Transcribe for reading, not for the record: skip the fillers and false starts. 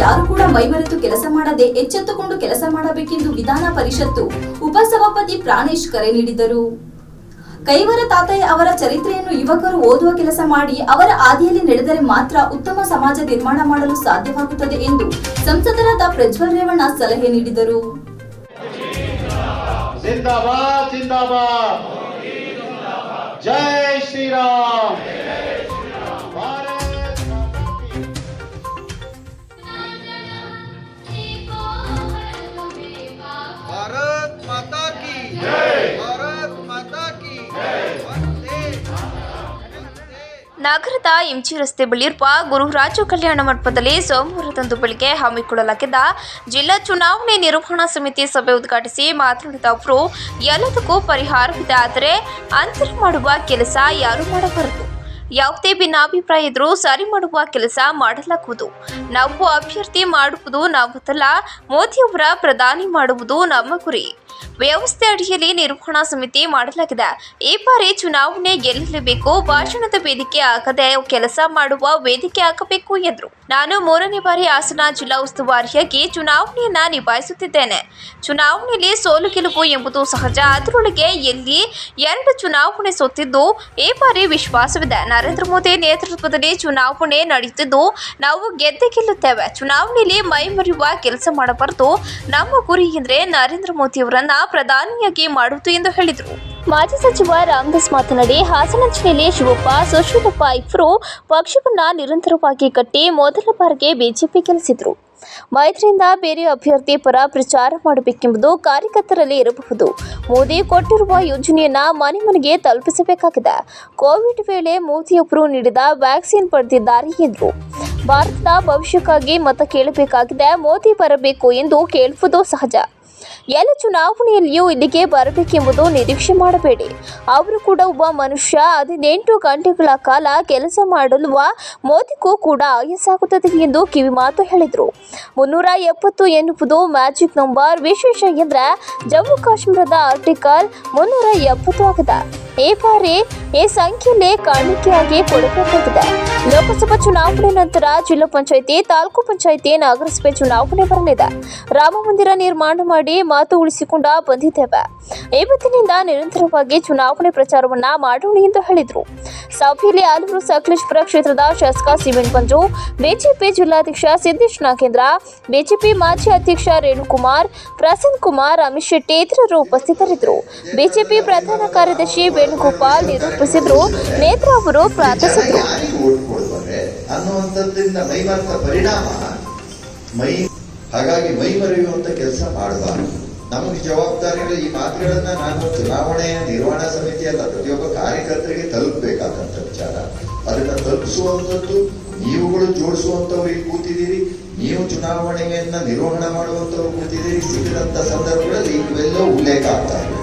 ಯಾರು ಕೂಡ ಮೈಮರೆತು ಕೆಲಸ ಮಾಡದೆ ಎಚ್ಚೆತ್ತುಕೊಂಡು ಕೆಲಸ ಮಾಡಬೇಕೆಂದು ವಿಧಾನ ಪರಿಷತ್ತು ಉಪಸಭಾಪತಿ ಪ್ರಾಣೇಶ್ ಕರೆ ನೀಡಿದರು. ಕೈವರ ತಾತಯ್ಯ ಅವರ ಚರಿತ್ರೆಯನ್ನು ಯುವಕರು ಓದುವ ಕೆಲಸ ಮಾಡಿ ಅವರ ಹಾದಿಯಲ್ಲಿ ನಡೆದರೆ ಮಾತ್ರ ಉತ್ತಮ ಸಮಾಜ ನಿರ್ಮಾಣ ಮಾಡಲು ಸಾಧ್ಯವಾಗುತ್ತದೆ ಎಂದು ಸಂಸದರಾದ ಪ್ರಜ್ವಲ್ ರೇವಣ್ಣ ಸಲಹೆ ನೀಡಿದರು. ಜಿಂದಾಬಾದ್ ಜಿಂದಾಬಾದ್, ಜೈ ಶ್ರೀರಾಮ್. भारत माता की जय, भारत माता की जय. ನಗರದ ಎಂಜಿ ರಸ್ತೆ ಬಳಿಯಿರುವ ಗುರುರಾಜ ಕಲ್ಯಾಣ ಮಂಟಪದಲ್ಲಿ ಸೋಮವಾರದಂದು ಬೆಳಗ್ಗೆ ಹಮ್ಮಿಕೊಳ್ಳಲಾಗಿದ್ದ ಜಿಲ್ಲಾ ಚುನಾವಣೆ ನಿರ್ವಹಣಾ ಸಮಿತಿ ಸಭೆ ಉದ್ಘಾಟಿಸಿ ಮಾತನಾಡಿದ ಅವರು, ಎಲ್ಲದಕ್ಕೂ ಪರಿಹಾರವಿದೆ, ಆದರೆ ಅಂತರ ಮಾಡುವ ಕೆಲಸ ಯಾರು ಮಾಡಬಾರದು. ಯಾವುದೇ ಭಿನ್ನಾಭಿಪ್ರಾಯ ಇದ್ರೂ ಸರಿ ಮಾಡುವ ಕೆಲಸ ಮಾಡಲಾಗುವುದು. ನಾವು ಅಭ್ಯರ್ಥಿ ಮಾಡುವುದು ನಾವಲ್ಲ, ಮೋದಿಯವರ ಪ್ರಧಾನಿ ಮಾಡುವುದು ನಮ್ಮ ಗುರಿ. ವ್ಯವಸ್ಥೆ ಅಡಿಯಲ್ಲಿ ನಿರ್ವಹಣಾ ಸಮಿತಿ ಮಾಡಲಾಗಿದೆ. ಈ ಬಾರಿ ಚುನಾವಣೆ ಗೆಲ್ಲಲೇಬೇಕು, ಭಾಷಣದ ವೇದಿಕೆ ಆಗದೆ ಕೆಲಸ ಮಾಡುವ ವೇದಿಕೆ ಆಗಬೇಕು ಎಂದರು. ನಾನು 3ನೇ ಬಾರಿ ಹಾಸನ ಜಿಲ್ಲಾ ಉಸ್ತುವಾರಿಯಾಗಿ ಚುನಾವಣೆಯನ್ನ ನಿಭಾಯಿಸುತ್ತಿದ್ದೇನೆ. ಚುನಾವಣೆಯಲ್ಲಿ ಸೋಲು ಗೆಲುವು ಎಂಬುದು ಸಹಜ. ಅದರೊಳಗೆ ಎಲ್ಲಿ 2 ಚುನಾವಣೆ ಸೋತಿದ್ದು. ಈ ಬಾರಿ ವಿಶ್ವಾಸವಿದೆ. ನರೇಂದ್ರ ಮೋದಿ ನೇತೃತ್ವದಲ್ಲಿ ಚುನಾವಣೆ ನಡೆಯುತ್ತಿದ್ದು ನಾವು ಗೆದ್ದೇ ಗೆಲ್ಲುತ್ತೇವೆ. ಚುನಾವಣೆಯಲ್ಲಿ ಮೈ ಮರೆಯುವ ಕೆಲಸ ಮಾಡಬಾರದು. ನಮ್ಮ ಗುರಿ ಎಂದರೆ ನರೇಂದ್ರ ಮೋದಿಯವರನ್ನ ಪ್ರಧಾನಿಯಾಗಿ ಮಾಡುವುದು ಎಂದು ಹೇಳಿದರು. ಮಾಜಿ ಸಚಿವ ರಾಮದಾಸ್ ಮಾತನಾಡಿ, ಹಾಸನ ಜಿಲ್ಲೆಯಲ್ಲಿ ಶಿವಪ್ಪ, ಸುಶೀಲಪ್ಪ ಇಬ್ಬರು ಪಕ್ಷವನ್ನ ನಿರಂತರವಾಗಿ ಕಟ್ಟಿ ಮೊದಲ ಬಾರಿಗೆ ಬಿಜೆಪಿ ಗೆಲ್ಲಿಸಿದ್ರು. ಮೈತ್ರಿಯಿಂದ ಬೇರೆ ಅಭ್ಯರ್ಥಿ ಪರ ಪ್ರಚಾರ ಮಾಡಬೇಕೆಂಬುದು ಕಾರ್ಯಕರ್ತರಲ್ಲಿ ಇರಬಹುದು. ಮೋದಿ ಕೊಟ್ಟಿರುವ ಯೋಜನೆಯನ್ನ ಮನೆ ಮನೆಗೆ ತಲುಪಿಸಬೇಕಾಗಿದೆ. ಕೋವಿಡ್ ವೇಳೆ ಮೋದಿಯವರು ನೀಡಿದ ವ್ಯಾಕ್ಸಿನ್ ಪಡೆದಿದ್ದಾರೆ ಎಂದರು. ಭಾರತದ ಭವಿಷ್ಯಕ್ಕಾಗಿ ಮತ ಕೇಳಬೇಕಾಗಿದೆ. ಮೋದಿ ಬರಬೇಕು ಎಂದು ಕೇಳುವುದು ಸಹಜ. ಎಲ್ಲ ಚುನಾವಣೆಯಲ್ಲಿಯೂ ಇಲ್ಲಿಗೆ ಬರಬೇಕೆಂಬುದು ನಿರೀಕ್ಷೆ ಮಾಡಬೇಡಿ. ಅವರು ಕೂಡ ಒಬ್ಬ ಮನುಷ್ಯ. 18 ಗಂಟೆಗಳ ಕಾಲ ಕೆಲಸ ಮಾಡಲು ಮೋದಿಗೂ ಕೂಡ ಆಯಾಸಾಗುತ್ತದೆ ಎಂದು ಕಿವಿಮಾತು ಹೇಳಿದರು. 370 ಎನ್ನುವುದು ಮ್ಯಾಜಿಕ್ ನಂಬರ್. ವಿಶೇಷ ಎಂದರೆ ಜಮ್ಮು ಕಾಶ್ಮೀರದ ಆರ್ಟಿಕಲ್ 370 ಆಗಿದೆ. ಈ ಬಾರಿ ಈ ಸಂಖ್ಯೆಯಲ್ಲಿ ಕಾಣಿಕೆಯಾಗಿ ಕೊಡಬೇಕಾಗಿದೆ. ಲೋಕಸಭಾ ಚುನಾವಣೆ ನಂತರ ಜಿಲ್ಲಾ ಪಂಚಾಯಿತಿ, ತಾಲೂಕು ಪಂಚಾಯಿತಿ, ನಗರಸಭೆ ಚುನಾವಣೆ ಬರಲಿದೆ. ರಾಮ ಮಂದಿರ ನಿರ್ಮಾಣ ಮಾಡಿ ಮಾತು ಉಳಿಸಿಕೊಂಡ ಬಂದಿದ್ದೇವೆ. ಇವತ್ತಿನಿಂದ ನಿರಂತರವಾಗಿ ಚುನಾವಣೆ ಪ್ರಚಾರವನ್ನ ಮಾಡೋಣ ಎಂದು ಹೇಳಿದರು. ಸಭೆಯಲ್ಲಿ ಆಲೂರು ಸಕಲೇಶಪುರ ಕ್ಷೇತ್ರದ ಶಾಸಕ ಸಿಮೆಂಟ್ ಮಂಜು, ಬಿಜೆಪಿ ಜಿಲ್ಲಾಧ್ಯಕ್ಷ ಸಿದ್ದೇಶ್ ನಾಗೇಂದ್ರ, ಬಿಜೆಪಿ ಮಾಜಿ ಅಧ್ಯಕ್ಷ ರೇಣುಕುಮಾರ್, ಪ್ರಸನ್ನ ಕುಮಾರ್, ಅಮಿತ್ ಶೆಟ್ಟಿ ಇತರರು ಉಪಸ್ಥಿತರಿದ್ದರು. ಬಿಜೆಪಿ ಪ್ರಧಾನ ಕಾರ್ಯದರ್ಶಿ ವೇಣುಗೋಪಾಲ್ ನಿರೂಪಿಸಿದ್ರು. ನೇತ್ರ ಅವರು ಪ್ರಾರ್ಥಿಸಿದರು. ಹಾಗಾಗಿ ಮೈ ಮರೆಯುವಂತ ಕೆಲಸ ಮಾಡಬಾರದು. ನಮಗೆ ಜವಾಬ್ದಾರಿಗಳು ಈ ಮಾತುಗಳನ್ನ ನಾನು ಚುನಾವಣೆಯ ನಿರ್ವಹಣಾ ಸಮಿತಿಯಲ್ಲ, ಪ್ರತಿಯೊಬ್ಬ ಕಾರ್ಯಕರ್ತರಿಗೆ ತಲುಪಬೇಕಾದಂತ ವಿಚಾರ. ಅದನ್ನ ತಲುಪಿಸುವಂಥದ್ದು ನೀವುಗಳು ಜೋಡಿಸುವಂತವ್ರು ಇಲ್ಲಿ ಕೂತಿದ್ದೀರಿ, ನೀವು ಚುನಾವಣೆಯನ್ನ ನಿರ್ವಹಣೆ ಮಾಡುವಂತವ್ರು ಕೂತಿದ್ದೀರಿ. ಸಿಕ್ಕಿದಂತ ಸಂದರ್ಭಗಳಲ್ಲಿ ಇವೆಲ್ಲವೂ ಉಲ್ಲೇಖ ಆಗ್ತಾ ಇದೆ.